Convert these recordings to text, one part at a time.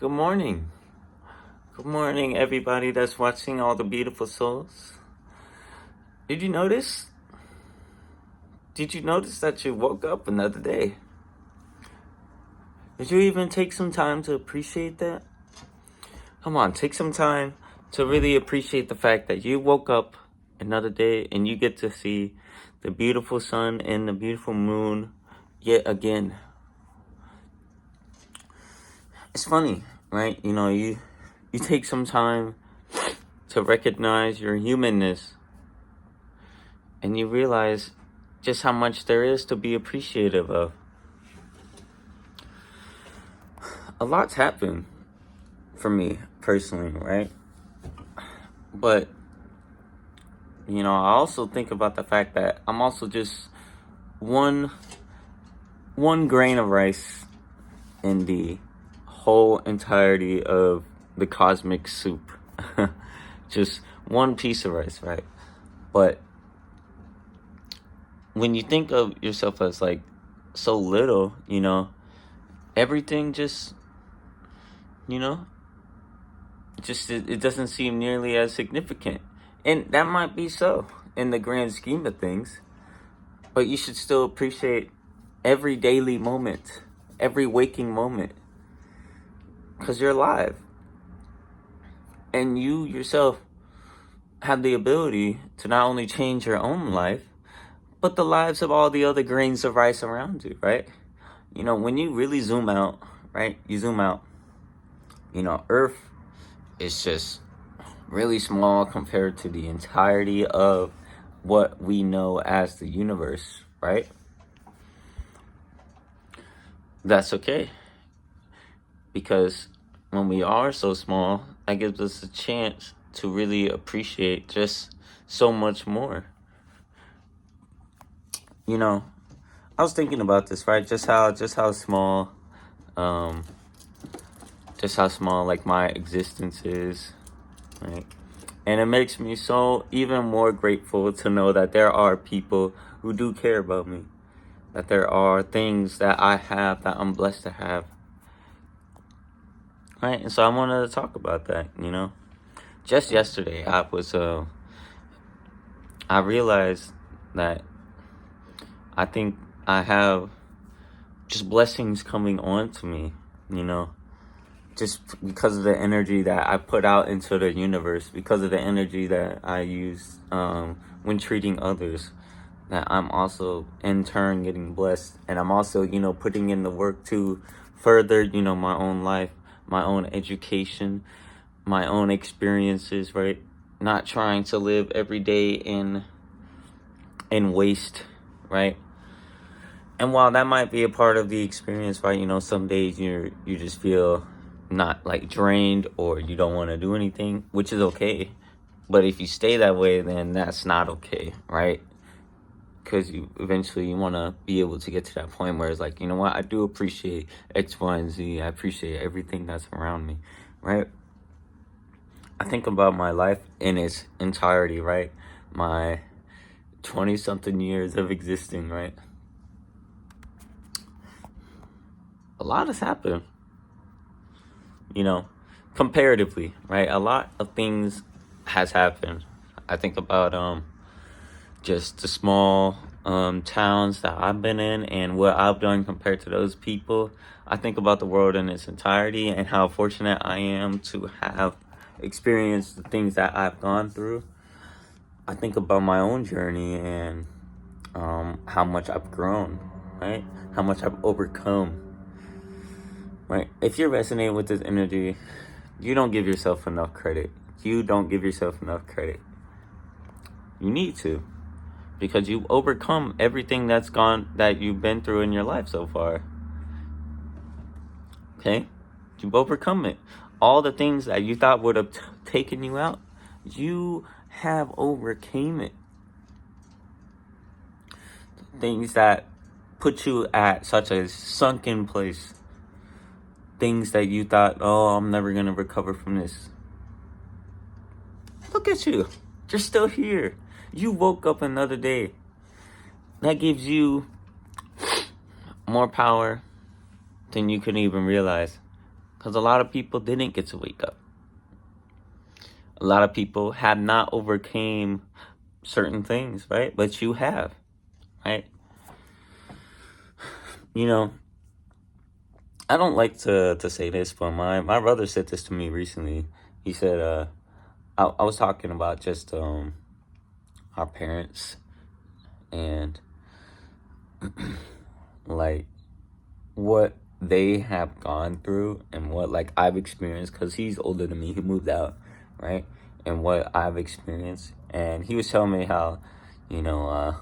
Good morning. Good morning, everybody that's watching, all the beautiful souls. Did you notice? Did you notice that you woke up another day? Did you even take some time to appreciate that? Come on, take some time to really appreciate the fact that you woke up another day and you get to see the beautiful sun and the beautiful moon yet again. It's funny, right? You take some time to recognize your humanness and you realize just how much there is to be appreciative of. A lot's happened for me personally, right? But, I also think about the fact that I'm also just one grain of rice in the whole entirety of the cosmic soup. Just one piece of rice, right? But when you think of yourself as like so little, everything just, it doesn't seem nearly as significant. And that might be so in the grand scheme of things. But you should still appreciate every daily moment, every waking moment. Because you're alive. And you yourself have the ability to not only change your own life, but the lives of all the other grains of rice around you, right? When you really zoom out, right? You zoom out. Earth is just really small compared to the entirety of what we know as the universe, right? That's okay. Because when we are so small, that gives us a chance to really appreciate just so much more. I was thinking about this, right? Just how small, like my existence is, right? And it makes me so even more grateful to know that there are people who do care about me, that there are things that I have that I'm blessed to have, right? And so I wanted to talk about that. Just yesterday, I realized that I think I have just blessings coming on to me, just because of the energy that I put out into the universe, because of the energy that I use when treating others, that I'm also in turn getting blessed. And I'm also, putting in the work to further, my own life, my own education, my own experiences, right? Not trying to live every day in waste, right? And while that might be a part of the experience, right, some days you just feel not like drained or you don't want to do anything, which is okay. But if you stay that way, then that's not okay, right? Because you eventually want to be able to get to that point where it's like, you know what, I do appreciate X, Y, and Z. I appreciate everything that's around me, right? I think about my life in its entirety, right? My 20-something years of existing, right? A lot has happened, comparatively, right? A lot of things has happened. I think about just the small towns that I've been in and what I've done compared to those people. I think about the world in its entirety and how fortunate I am to have experienced the things that I've gone through. I think about my own journey and how much I've grown, right? How much I've overcome, right? If you're resonating with this energy, you don't give yourself enough credit. You don't give yourself enough credit. You need to, because you've overcome everything that you've been through in your life so far. Okay? You've overcome it. All the things that you thought would have taken you out, you have overcame it. Things that put you at such a sunken place. Things that you thought, oh, I'm never going to recover from this. Look at you. You're still here. You woke up another day. That gives you more power than you can even realize. Because a lot of people didn't get to wake up. A lot of people have not overcame certain things, right? But you have, right? You know, I don't like to say this, but my brother said this to me recently. He said, I was talking about just our parents and like what they have gone through and what like I've experienced, because he's older than me. He moved out, right? And what I've experienced, and he was telling me how, you know,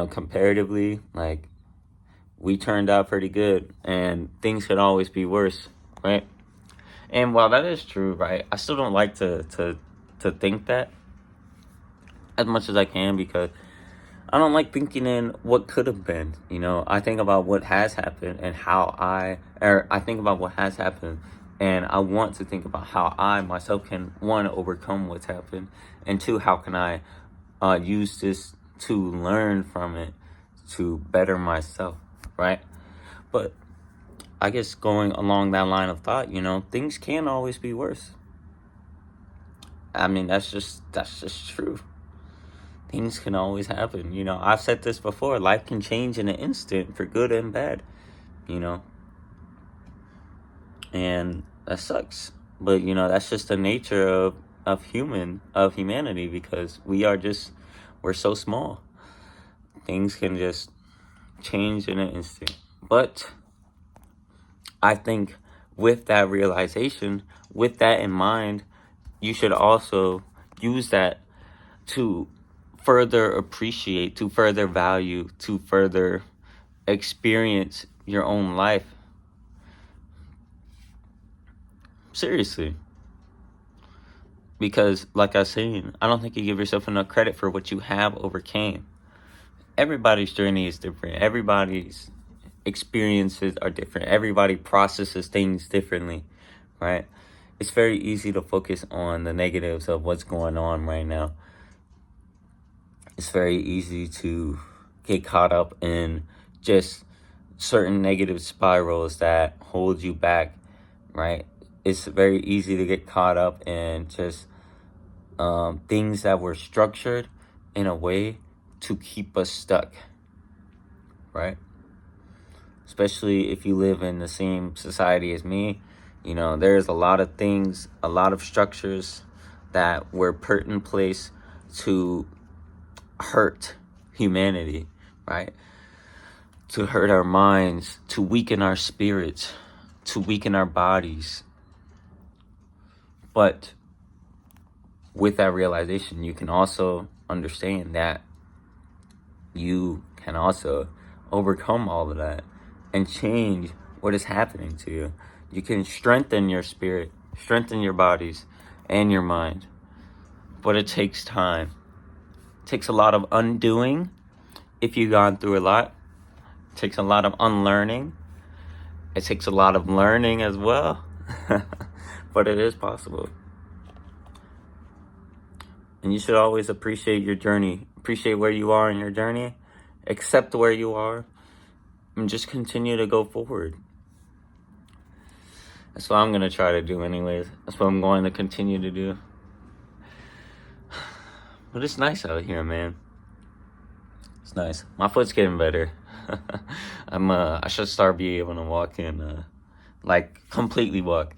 comparatively, like we turned out pretty good, and things could always be worse, right? And while that is true, right, I still don't like to think that as much as I can, because I don't like thinking in what could have been. I think about what has happened and I think about what has happened, and I want to think about how I myself can, one, overcome what's happened, and two, how can I use this to learn from it to better myself, right? But I guess going along that line of thought, things can always be worse. I mean, that's just true. Things can always happen. I've said this before. Life can change in an instant for good and bad, you know, and that sucks. But, that's just the nature of humanity, because we're so small. Things can just change in an instant. But I think with that realization, with that in mind, you should also use that to further appreciate, to further value, to further experience your own life. Seriously. Because, like I was saying, I don't think you give yourself enough credit for what you have overcame. Everybody's journey is different. Everybody's experiences are different. Everybody processes things differently, right? It's very easy to focus on the negatives of what's going on right now. It's very easy to get caught up in just certain negative spirals that hold you back, right? It's very easy to get caught up in just things that were structured in a way to keep us stuck, right? Especially if you live in the same society as me, there's a lot of things, a lot of structures that were put in place to hurt humanity, right? To hurt our minds, to weaken our spirits, to weaken our bodies. But with that realization, you can also understand that you can also overcome all of that and change what is happening to you. You can strengthen your spirit, strengthen your bodies and your mind. But it takes time. It takes a lot of undoing if you've gone through a lot. It takes a lot of unlearning. It takes a lot of learning as well. But it is possible. And you should always appreciate your journey. Appreciate where you are in your journey. Accept where you are. And just continue to go forward. That's what I'm going to try to do anyways. That's what I'm going to continue to do. But it's nice out here, man. It's nice. My foot's getting better. I should start being able to walk in, completely walk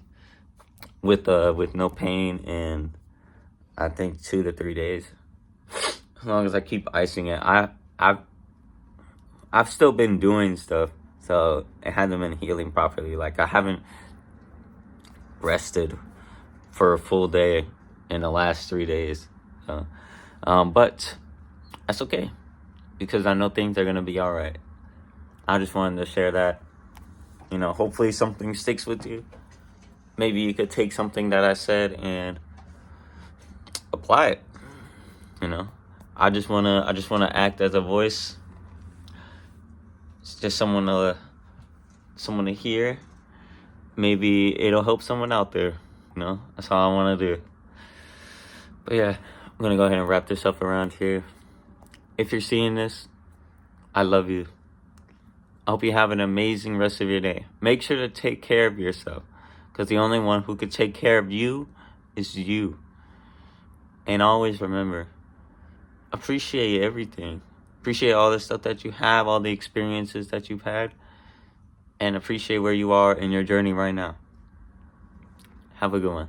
with no pain in, I think, 2 to 3 days. As long as I keep icing it. I've still been doing stuff, so it hasn't been healing properly. Like, I haven't rested for a full day in the last 3 days. So, but that's okay, because I know things are gonna be all right. I just wanted to share that. Hopefully something sticks with you. Maybe you could take something that I said and apply it. I just wanna act as a voice. It's just someone to hear. Maybe it'll help someone out there. That's all I want to do. But yeah, I'm gonna go ahead and wrap this up around here. If you're seeing this, I love you. I hope you have an amazing rest of your day. Make sure to take care of yourself, because the only one who could take care of you is you. And always remember, appreciate everything. Appreciate all the stuff that you have, all the experiences that you've had, and appreciate where you are in your journey right now. Have a good one.